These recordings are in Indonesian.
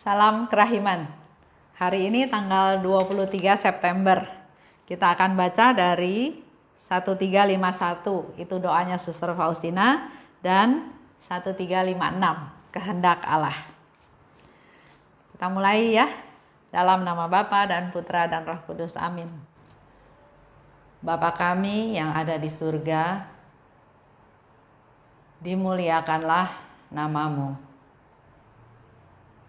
Salam kerahiman. Hari ini tanggal 23 September. Kita akan baca dari 1351, itu doanya Suster Faustina, dan 1356, kehendak Allah. Kita mulai ya, dalam nama Bapa dan Putra dan Roh Kudus, amin. Bapa kami yang ada di surga, dimuliakanlah namamu.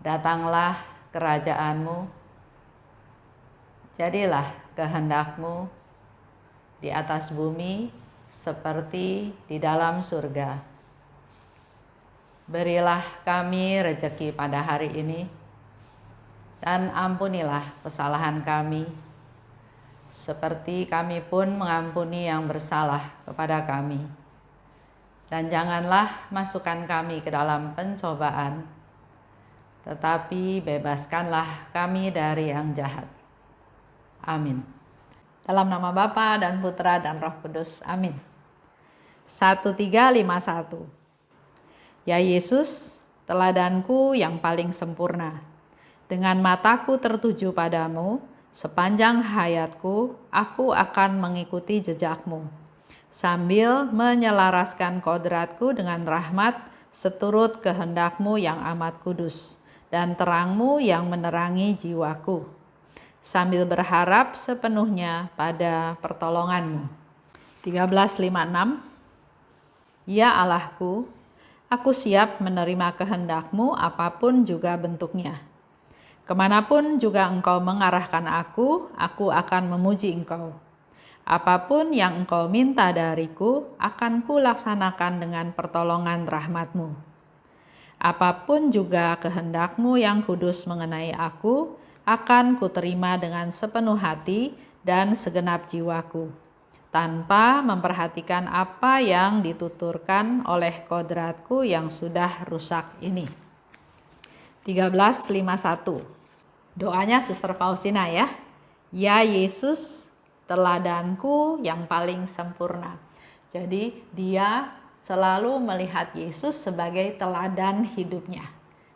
Datanglah kerajaan-Mu, jadilah kehendak-Mu di atas bumi seperti di dalam surga. Berilah kami rezeki pada hari ini, dan ampunilah kesalahan kami, seperti kami pun mengampuni yang bersalah kepada kami. Dan janganlah masukkan kami ke dalam pencobaan, tetapi bebaskanlah kami dari yang jahat. Amin. Dalam nama Bapa dan Putra dan Roh Kudus, amin. 1351. Ya Yesus, teladanku yang paling sempurna. Dengan mataku tertuju padamu, sepanjang hayatku aku akan mengikuti jejakmu, sambil menyelaraskan kodratku dengan rahmat seturut kehendakmu yang amat kudus, dan terangmu yang menerangi jiwaku, sambil berharap sepenuhnya pada pertolonganmu. 1356. Ya Allahku, aku siap menerima kehendakmu apapun juga bentuknya. Kemanapun juga engkau mengarahkan aku akan memuji engkau. Apapun yang engkau minta dariku akan kulaksanakan dengan pertolongan rahmatmu. Apapun juga kehendakmu yang kudus mengenai aku, akan kuterima dengan sepenuh hati dan segenap jiwaku, tanpa memperhatikan apa yang dituturkan oleh kodratku yang sudah rusak ini. 1351. Doanya Suster Faustina ya. Ya Yesus, teladanku yang paling sempurna. Jadi dia selalu melihat Yesus sebagai teladan hidupnya.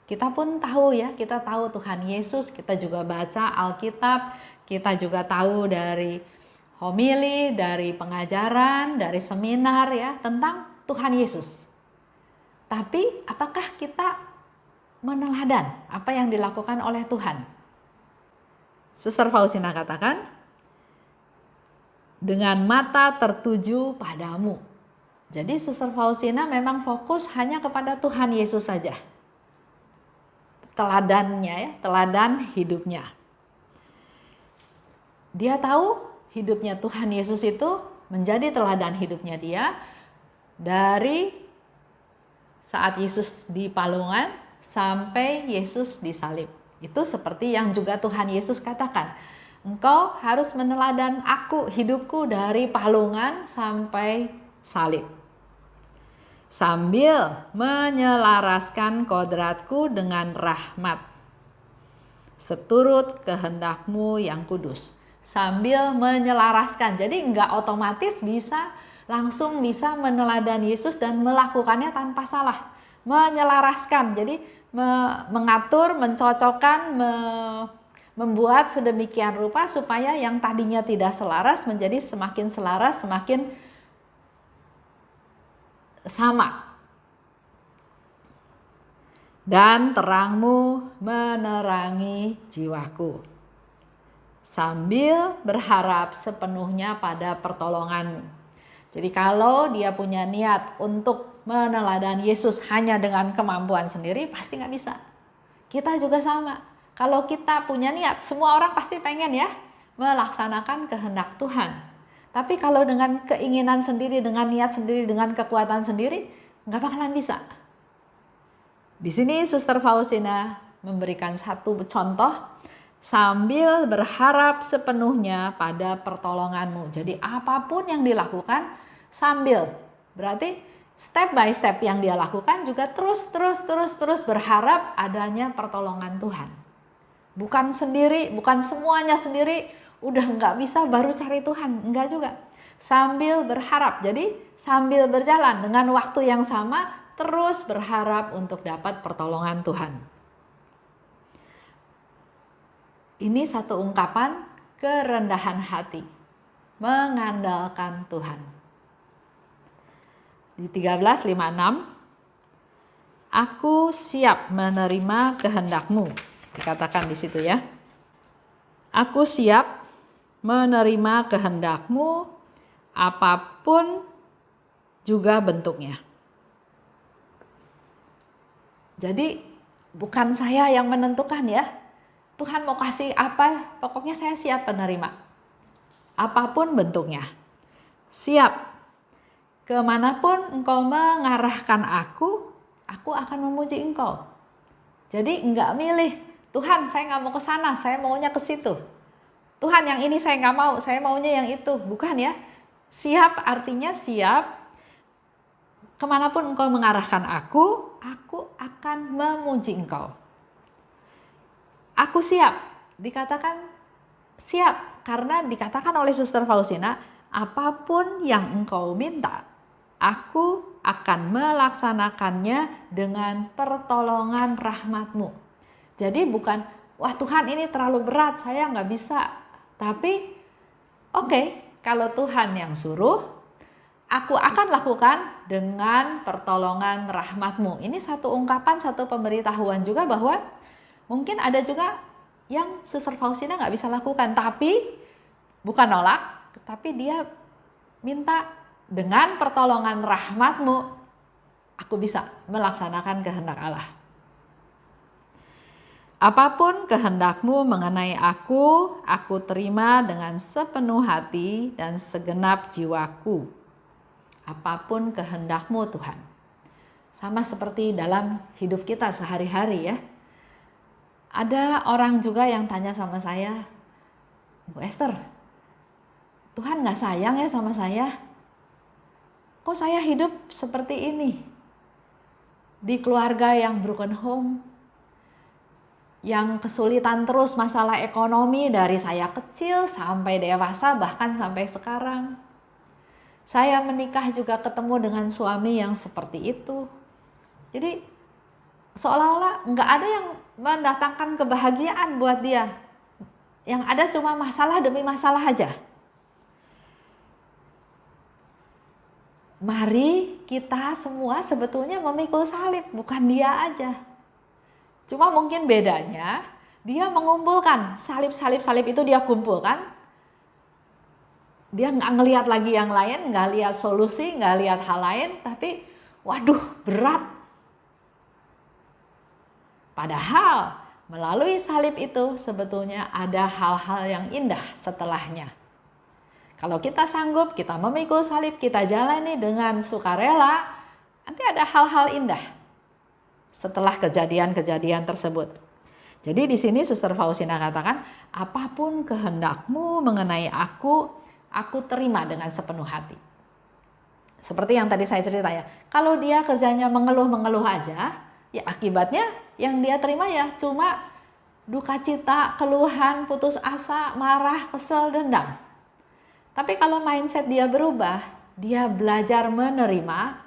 Kita pun tahu ya, kita tahu Tuhan Yesus, kita juga baca Alkitab, kita juga tahu dari homili, dari pengajaran, dari seminar ya tentang Tuhan Yesus. Tapi apakah kita meneladan apa yang dilakukan oleh Tuhan? Suster Faustina katakan, dengan mata tertuju padamu. Jadi Suster Faustina memang fokus hanya kepada Tuhan Yesus saja. Teladannya ya, teladan hidupnya. Dia tahu hidupnya Tuhan Yesus itu menjadi teladan hidupnya dia dari saat Yesus di palungan sampai Yesus disalib. Itu seperti yang juga Tuhan Yesus katakan. Engkau harus meneladan aku, hidupku dari palungan sampai salib, sambil menyelaraskan kodratku dengan rahmat seturut kehendakmu yang kudus. Sambil menyelaraskan, jadi enggak otomatis langsung bisa meneladani Yesus dan melakukannya tanpa salah. Menyelaraskan, jadi mengatur, mencocokkan, membuat sedemikian rupa supaya yang tadinya tidak selaras menjadi semakin selaras, semakin sama. Dan terangmu menerangi jiwaku, sambil berharap sepenuhnya pada pertolonganmu. Jadi kalau dia punya niat untuk meneladani Yesus hanya dengan kemampuan sendiri, pasti nggak bisa. Kita juga sama. Kalau kita punya niat, semua orang pasti pengen ya melaksanakan kehendak Tuhan. Tapi kalau dengan keinginan sendiri, dengan niat sendiri, dengan kekuatan sendiri, nggak bakalan bisa. Di sini Suster Faustina memberikan satu contoh, sambil berharap sepenuhnya pada pertolonganmu. Jadi apapun yang dilakukan sambil, berarti step by step yang dia lakukan juga terus berharap adanya pertolongan Tuhan. Bukan sendiri, bukan semuanya sendiri, udah nggak bisa baru cari Tuhan, enggak juga. Sambil berharap, jadi sambil berjalan dengan waktu yang sama, terus berharap untuk dapat pertolongan Tuhan. Ini satu ungkapan kerendahan hati, mengandalkan Tuhan. Di 13:56, aku siap menerima kehendak-Mu. Dikatakan di situ ya. Aku siap menerima kehendak-Mu, apapun juga bentuknya. Jadi bukan saya yang menentukan ya. Tuhan mau kasih apa, pokoknya saya siap menerima. Apapun bentuknya. Siap. Kemanapun Engkau mengarahkan aku akan memuji Engkau. Jadi enggak milih, Tuhan saya nggak mau ke sana, saya maunya ke situ. Tuhan yang ini saya nggak mau, saya maunya yang itu. Bukan ya. Siap artinya siap. Kemanapun Engkau mengarahkan aku akan memuji Engkau. Aku siap. Dikatakan siap karena dikatakan oleh Suster Faustina, apapun yang Engkau minta, aku akan melaksanakannya dengan pertolongan rahmat-Mu. Jadi bukan, wah Tuhan ini terlalu berat, saya nggak bisa. Tapi oke, kalau Tuhan yang suruh, aku akan lakukan dengan pertolongan rahmat-Mu. Ini satu ungkapan, satu pemberitahuan juga bahwa mungkin ada juga yang Suster Faustina nggak bisa lakukan. Tapi bukan nolak, tapi dia minta dengan pertolongan rahmat-Mu, aku bisa melaksanakan kehendak Allah. Apapun kehendak-Mu mengenai aku terima dengan sepenuh hati dan segenap jiwaku. Apapun kehendak-Mu Tuhan. Sama seperti dalam hidup kita sehari-hari ya. Ada orang juga yang tanya sama saya, Bu Esther, Tuhan gak sayang ya sama saya? Kok saya hidup seperti ini? Di keluarga yang broken home, yang kesulitan terus masalah ekonomi dari saya kecil sampai dewasa bahkan sampai sekarang. Saya menikah juga ketemu dengan suami yang seperti itu. Jadi seolah-olah nggak ada yang mendatangkan kebahagiaan buat dia. Yang ada cuma masalah demi masalah aja. Mari kita semua sebetulnya memikul salib, bukan dia aja. Cuma mungkin bedanya dia mengumpulkan salib itu dia kumpulkan. Dia nggak ngelihat lagi yang lain, nggak lihat solusi, nggak lihat hal lain, tapi waduh berat. Padahal melalui salib itu sebetulnya ada hal-hal yang indah setelahnya. Kalau kita sanggup, kita memikul salib, kita jalani dengan sukarela, nanti ada hal-hal indah setelah kejadian-kejadian tersebut. Jadi di sini Suster Faustina katakan, apapun kehendak-Mu mengenai aku terima dengan sepenuh hati. Seperti yang tadi saya cerita ya, kalau dia kerjanya mengeluh-mengeluh aja, ya akibatnya yang dia terima ya cuma duka cita, keluhan, putus asa, marah, kesel, dendam. Tapi kalau mindset dia berubah, dia belajar menerima,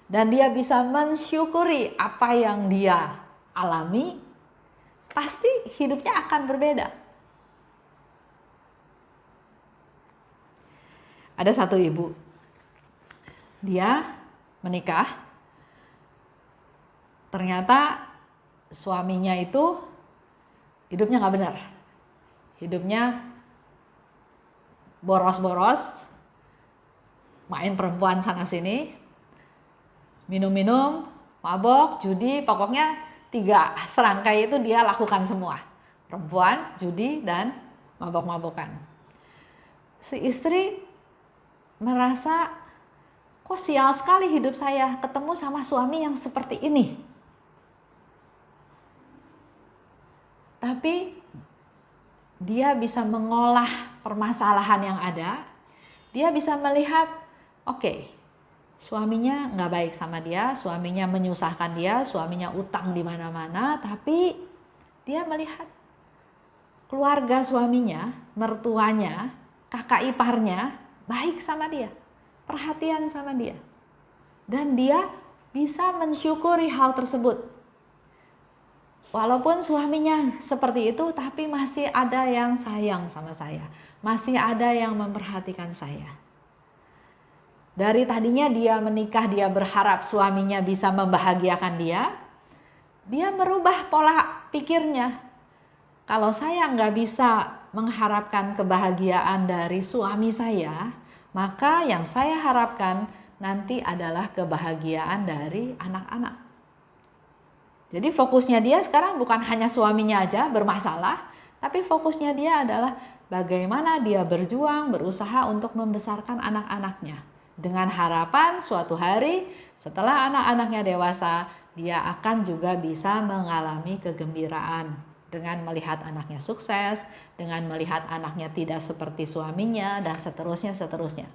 dan dia bisa mensyukuri apa yang dia alami, pasti hidupnya akan berbeda. Ada satu ibu, dia menikah, ternyata suaminya itu hidupnya nggak benar, hidupnya boros-boros, main perempuan sana sini, minum-minum, mabok, judi, pokoknya 3 serangkai itu dia lakukan semua, perempuan, judi, dan mabok-mabokan. Si istri merasa, kok sial sekali hidup saya ketemu sama suami yang seperti ini. Tapi dia bisa mengolah permasalahan yang ada. Dia bisa melihat, oke, suaminya nggak baik sama dia, suaminya menyusahkan dia, suaminya utang di mana-mana, tapi dia melihat keluarga suaminya, mertuanya, kakak iparnya baik sama dia, perhatian sama dia. Dan dia bisa mensyukuri hal tersebut. Walaupun suaminya seperti itu, tapi masih ada yang sayang sama saya. Masih ada yang memperhatikan saya. Dari tadinya dia menikah, dia berharap suaminya bisa membahagiakan dia merubah pola pikirnya. Kalau saya nggak bisa mengharapkan kebahagiaan dari suami saya, maka yang saya harapkan nanti adalah kebahagiaan dari anak-anak. Jadi fokusnya dia sekarang bukan hanya suaminya aja bermasalah, tapi fokusnya dia adalah bagaimana dia berjuang, berusaha untuk membesarkan anak-anaknya. Dengan harapan suatu hari setelah anak-anaknya dewasa, dia akan juga bisa mengalami kegembiraan dengan melihat anaknya sukses, dengan melihat anaknya tidak seperti suaminya, dan seterusnya.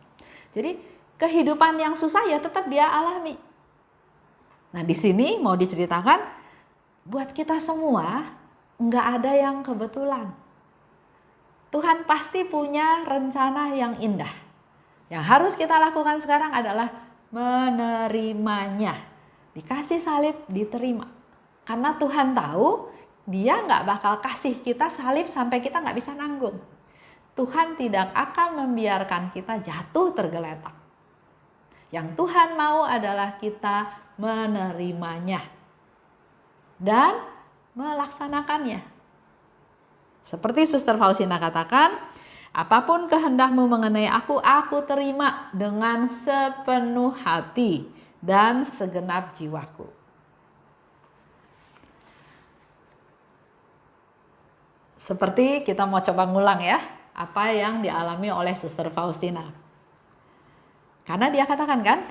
Jadi kehidupan yang susah ya tetap dia alami. Nah di sini mau diceritakan, buat kita semua nggak ada yang kebetulan. Tuhan pasti punya rencana yang indah. Yang harus kita lakukan sekarang adalah menerimanya. Dikasih salib, diterima. Karena Tuhan tahu dia nggak bakal kasih kita salib sampai kita nggak bisa nanggung. Tuhan tidak akan membiarkan kita jatuh tergeletak. Yang Tuhan mau adalah kita menerimanya dan melaksanakannya. Seperti Suster Faustina katakan, apapun kehendakmu mengenai aku terima dengan sepenuh hati dan segenap jiwaku. Seperti kita mau coba ngulang ya, apa yang dialami oleh Suster Faustina. Karena dia katakan kan,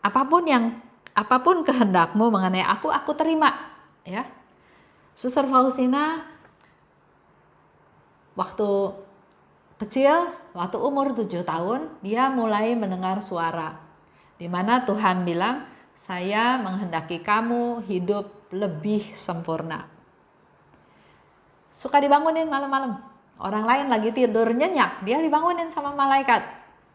apapun kehendakmu mengenai aku terima, ya. Suster Faustina waktu kecil, waktu umur 7 tahun, dia mulai mendengar suara di mana Tuhan bilang, "Saya menghendaki kamu hidup lebih sempurna." Suka dibangunin malam-malam. Orang lain lagi tidur nyenyak, dia dibangunin sama malaikat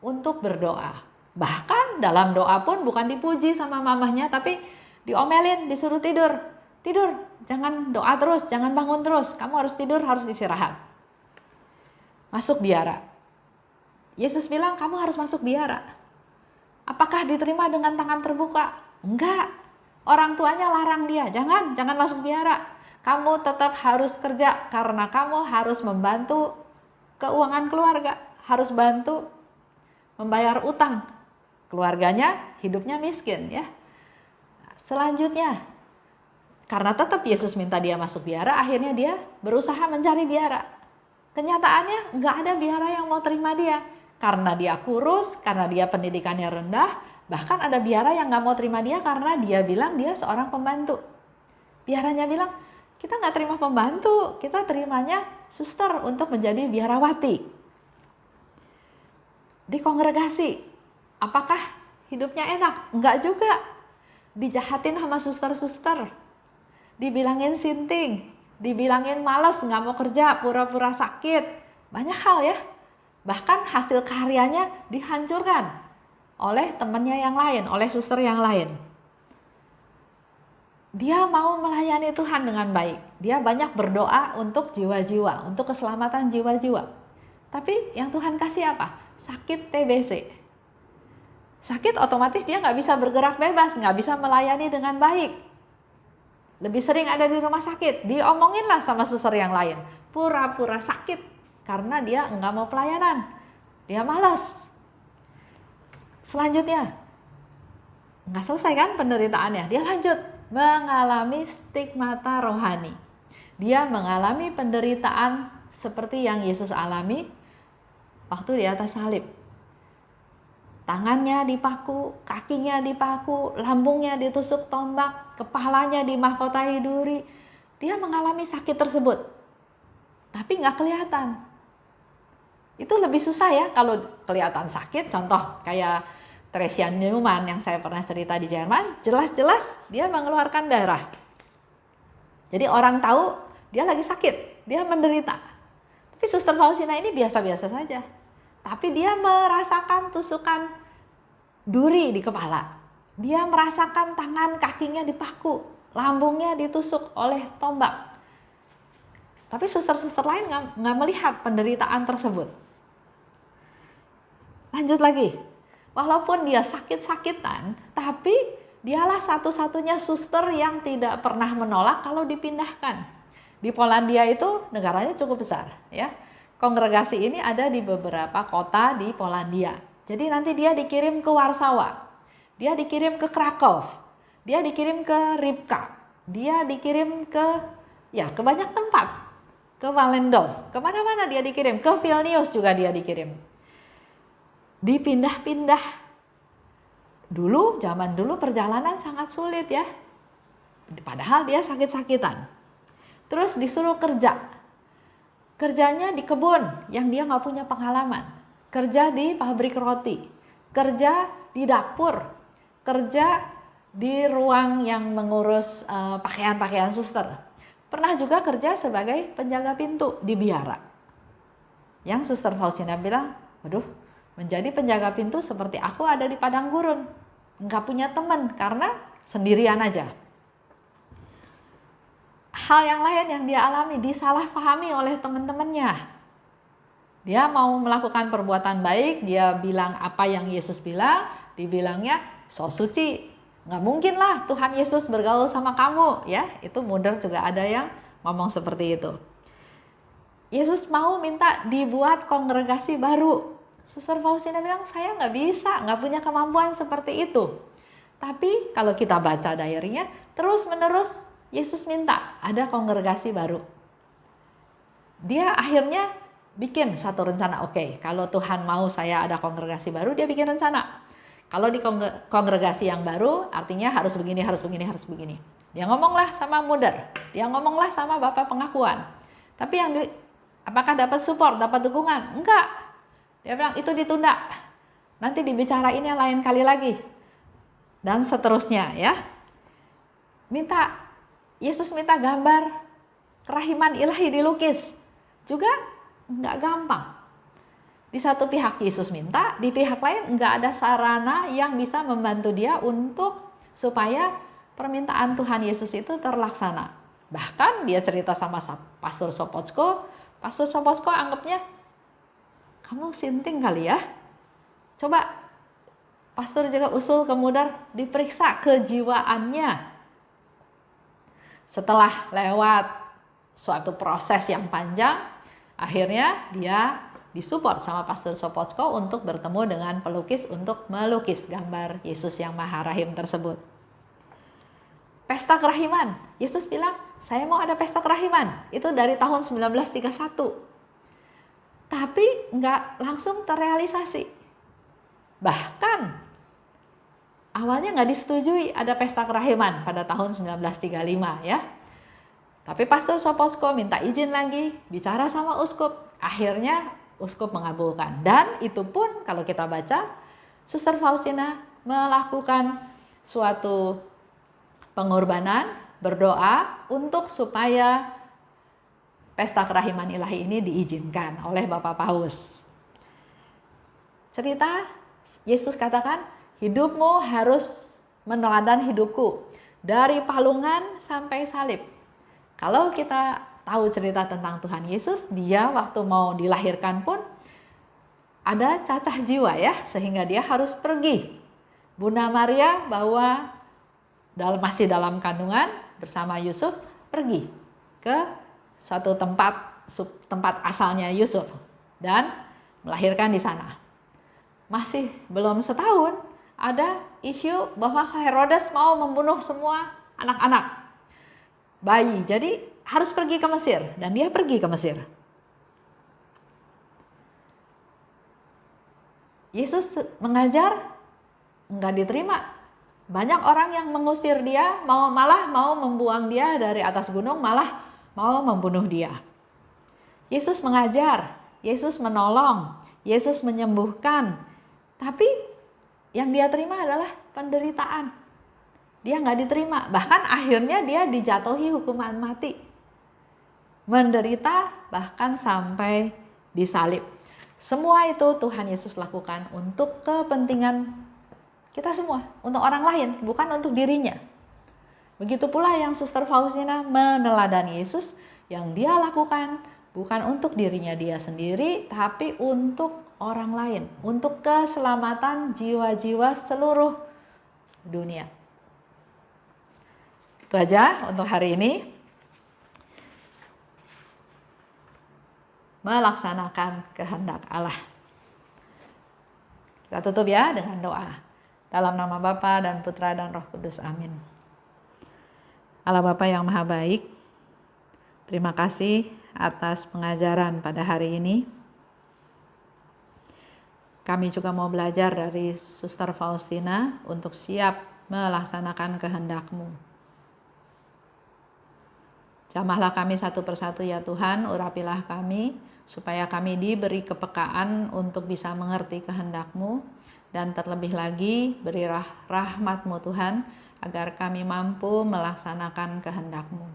untuk berdoa. Bahkan dalam doa pun bukan dipuji sama mamahnya, tapi diomelin, disuruh tidur. Tidur, jangan doa terus, jangan bangun terus. Kamu harus tidur, harus istirahat. Masuk biara. Yesus bilang, kamu harus masuk biara. Apakah diterima dengan tangan terbuka? Enggak. Orang tuanya larang dia, jangan masuk biara. Kamu tetap harus kerja karena kamu harus membantu keuangan keluarga, harus bantu membayar utang. Keluarganya hidupnya miskin ya. Selanjutnya, karena tetap Yesus minta dia masuk biara, akhirnya dia berusaha mencari biara. Kenyataannya nggak ada biara yang mau terima dia. Karena dia kurus, karena dia pendidikannya rendah, bahkan ada biara yang nggak mau terima dia karena dia bilang dia seorang pembantu. Biaranya bilang, kita nggak terima pembantu, kita terimanya suster untuk menjadi biarawati. Di kongregasi, apakah hidupnya enak? Enggak juga. Dijahatin sama suster-suster, dibilangin sinting, dibilangin malas, nggak mau kerja, pura-pura sakit. Banyak hal ya. Bahkan hasil karyanya dihancurkan oleh temannya yang lain, oleh suster yang lain. Dia mau melayani Tuhan dengan baik. Dia banyak berdoa untuk jiwa-jiwa, untuk keselamatan jiwa-jiwa. Tapi yang Tuhan kasih apa? Sakit TBC. Sakit otomatis dia nggak bisa bergerak bebas, nggak bisa melayani dengan baik. Lebih sering ada di rumah sakit, diomonginlah sama suster yang lain. Pura-pura sakit karena dia nggak mau pelayanan. Dia malas. Selanjutnya, nggak selesai kan penderitaannya, dia lanjut mengalami stigmata rohani. Dia mengalami penderitaan seperti yang Yesus alami waktu di atas salib. Tangannya dipaku, kakinya dipaku, lambungnya ditusuk tombak, kepalanya dimahkotai duri. Dia mengalami sakit tersebut, tapi nggak kelihatan. Itu lebih susah ya kalau kelihatan sakit. Contoh kayak Teresa Neumann yang saya pernah cerita di Jerman, jelas-jelas dia mengeluarkan darah. Jadi orang tahu dia lagi sakit, dia menderita. Tapi Suster Faustina ini biasa-biasa saja. Tapi dia merasakan tusukan duri di kepala. Dia merasakan tangan kakinya dipaku. lambungnya ditusuk oleh tombak. Tapi suster-suster lain nggak melihat penderitaan tersebut. Lanjut lagi, walaupun dia sakit-sakitan, tapi dialah satu-satunya suster yang tidak pernah menolak kalau dipindahkan. Di Polandia itu negaranya cukup besar, ya. Kongregasi ini ada di beberapa kota di Polandia. Jadi nanti dia dikirim ke Warsawa, dia dikirim ke Krakow, dia dikirim ke Rybka, dia dikirim ke banyak tempat, ke Walendorf, kemana-mana dia dikirim, ke Vilnius juga dia dikirim. Dipindah-pindah. Zaman dulu perjalanan sangat sulit ya. Padahal dia sakit-sakitan. Terus disuruh kerja. Kerjanya di kebun yang dia nggak punya pengalaman. Kerja di pabrik roti. Kerja di dapur. Kerja di ruang yang mengurus pakaian-pakaian suster. Pernah juga kerja sebagai penjaga pintu di biara. Yang Suster Faustina bilang, waduh, menjadi penjaga pintu seperti aku ada di padang gurun. Nggak punya teman karena sendirian aja. Hal yang lain yang dia alami, disalahpahami oleh teman-temannya. Dia mau melakukan perbuatan baik, dia bilang apa yang Yesus bilang, dibilangnya so suci. Nggak mungkin lah Tuhan Yesus bergaul sama kamu, ya. Itu mudah juga ada yang ngomong seperti itu. Yesus mau minta dibuat kongregasi baru. Suster Faustina bilang, saya nggak bisa, nggak punya kemampuan seperti itu. Tapi kalau kita baca diary-nya, terus-menerus Yesus minta ada kongregasi baru. Dia akhirnya bikin satu rencana, oke, kalau Tuhan mau saya ada kongregasi baru, dia bikin rencana. Kalau di kongregasi yang baru, artinya harus begini, harus begini, harus begini. Dia ngomonglah sama Muder, dia ngomonglah sama Bapak Pengakuan. Tapi apakah dapat support, dapat dukungan? Enggak. Dia bilang itu ditunda. Nanti dibicarainnya lain kali lagi. Dan seterusnya ya. Yesus minta gambar kerahiman ilahi dilukis. Juga enggak gampang. Di satu pihak Yesus minta, di pihak lain enggak ada sarana yang bisa membantu dia supaya permintaan Tuhan Yesus itu terlaksana. Bahkan dia cerita sama Pastor Sopocko. Pastor Sopocko anggapnya, kamu sinting kali ya. Coba pastor juga usul ke Muder diperiksa kejiwaannya. Setelah lewat suatu proses yang panjang, akhirnya dia disupport sama Pastor Sopocko untuk bertemu dengan pelukis untuk melukis gambar Yesus yang Maha Rahim tersebut. Pesta kerahiman. Yesus bilang, saya mau ada pesta kerahiman. Itu dari tahun 1931. Tapi nggak langsung terrealisasi. Bahkan awalnya nggak disetujui ada pesta kerahiman pada tahun 1935 ya. Tapi Pastor Sopocko minta izin lagi, bicara sama uskup. Akhirnya uskup mengabulkan. Dan itu pun kalau kita baca, Suster Faustina melakukan suatu pengorbanan, berdoa untuk supaya pesta kerahiman ilahi ini diizinkan oleh Bapak Paus. Cerita Yesus katakan, hidupmu harus meneladan hidupku dari palungan sampai salib. Kalau kita tahu cerita tentang Tuhan Yesus, dia waktu mau dilahirkan pun ada cacah jiwa ya, sehingga dia harus pergi. Bunda Maria masih dalam kandungan bersama Yusuf pergi ke satu tempat asalnya Yusuf dan melahirkan di sana. Masih belum setahun ada isu bahwa Herodes mau membunuh semua anak-anak bayi. Jadi harus pergi ke Mesir dan dia pergi ke Mesir. Yesus mengajar enggak diterima. Banyak orang yang mengusir dia, malah mau membuang dia dari atas gunung, malah mau membunuh dia. Yesus mengajar, Yesus menolong, Yesus menyembuhkan. Tapi yang dia terima adalah penderitaan. Dia nggak diterima, bahkan akhirnya dia dijatuhi hukuman mati. Menderita bahkan sampai disalib. Semua itu Tuhan Yesus lakukan untuk kepentingan kita semua, untuk orang lain, bukan untuk dirinya. Begitu pula yang Suster Faustina meneladani Yesus, yang dia lakukan bukan untuk dirinya dia sendiri, tapi untuk orang lain, untuk keselamatan jiwa-jiwa seluruh dunia. Itu aja untuk hari ini. Melaksanakan kehendak Allah. Kita tutup ya dengan doa. Dalam nama Bapa dan Putra dan Roh Kudus. Amin. Allah Bapa yang Maha Baik, terima kasih atas pengajaran pada hari ini. Kami juga mau belajar dari Suster Faustina untuk siap melaksanakan kehendak-Mu. Jamahlah kami satu persatu ya Tuhan, urapilah kami, supaya kami diberi kepekaan untuk bisa mengerti kehendak-Mu, dan terlebih lagi beri rahmat-Mu Tuhan, agar kami mampu melaksanakan kehendak-Mu.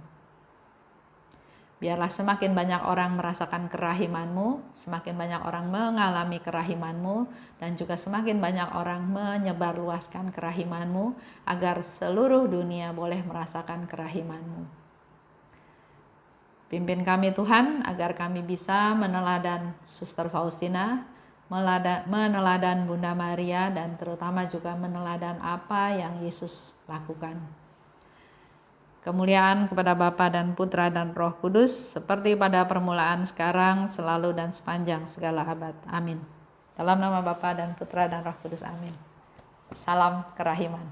Biarlah semakin banyak orang merasakan kerahiman-Mu, semakin banyak orang mengalami kerahiman-Mu, dan juga semakin banyak orang menyebarluaskan kerahiman-Mu, agar seluruh dunia boleh merasakan kerahiman-Mu. Pimpin kami Tuhan, agar kami bisa meneladan Suster Faustina, meneladan Bunda Maria, dan terutama juga meneladan apa yang Yesus lakukan. Kemuliaan kepada Bapa dan Putra dan Roh Kudus, seperti pada permulaan, sekarang, selalu, dan sepanjang segala abad. Amin. Dalam nama Bapa dan Putra dan Roh Kudus. Amin. Salam kerahiman.